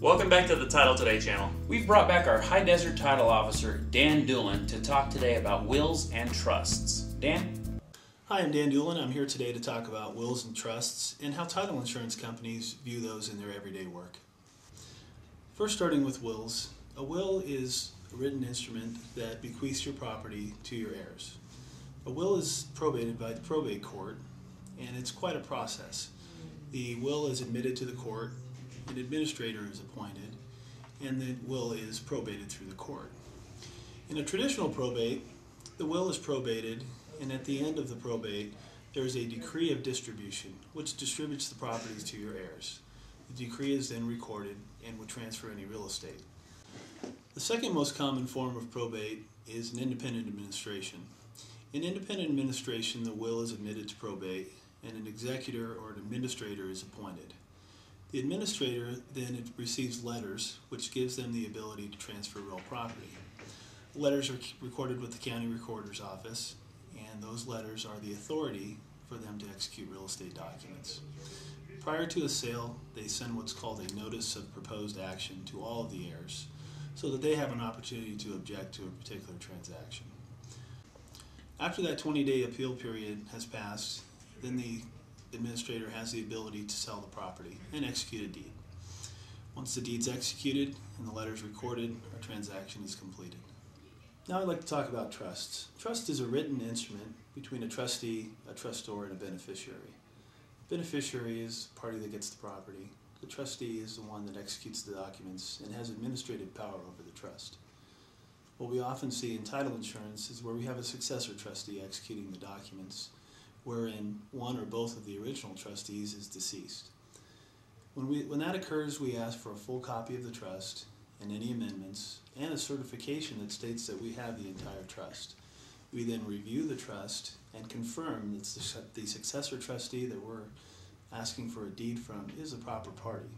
Welcome back to the Title Today channel. We've brought back our High Desert Title Officer, Dan Doolin, to talk today about wills and trusts. Dan? Hi, I'm Dan Doolin. I'm here today to talk about wills and trusts and how title insurance companies view those in their everyday work. First, starting with wills. A will is a written instrument that bequeaths your property to your heirs. A will is probated by the probate court, and it's quite a process. The will is admitted to the court, an administrator is appointed, and the will is probated through the court. In a traditional probate, the will is probated, and at the end of the probate, there is a decree of distribution, which distributes the properties to your heirs. The decree is then recorded and would transfer any real estate. The second most common form of probate is an independent administration. In independent administration, the will is admitted to probate, and an executor or an administrator is appointed. The administrator then receives letters, which gives them the ability to transfer real property. Letters are recorded with the county recorder's office, and those letters are the authority for them to execute real estate documents. Prior to a sale, they send what's called a notice of proposed action to all of the heirs, so that they have an opportunity to object to a particular transaction. After that 20-day appeal period has passed, then the administrator has the ability to sell the property and execute a deed. Once the deed's executed and the letter's recorded, our transaction is completed. Now I'd like to talk about trusts. Trust is a written instrument between a trustee, a trustor, and a beneficiary. The beneficiary is the party that gets the property. The trustee is the one that executes the documents and has administrative power over the trust. What we often see in title insurance is where we have a successor trustee executing the documents, wherein one or both of the original trustees is deceased. When that occurs, we ask for a full copy of the trust and any amendments and a certification that states that we have the entire trust. We then review the trust and confirm that the successor trustee that we're asking for a deed from is the proper party.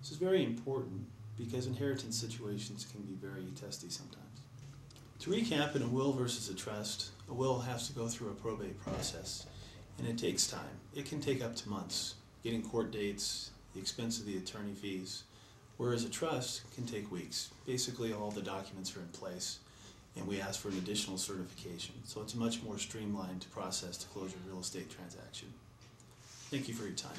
This is very important because inheritance situations can be very testy sometimes. To recap, in a will versus a trust, a will has to go through a probate process, and it takes time. It can take up to months, getting court dates, the expense of the attorney fees, whereas a trust can take weeks. Basically, all the documents are in place, and we ask for an additional certification. So it's a much more streamlined process to close your real estate transaction. Thank you for your time.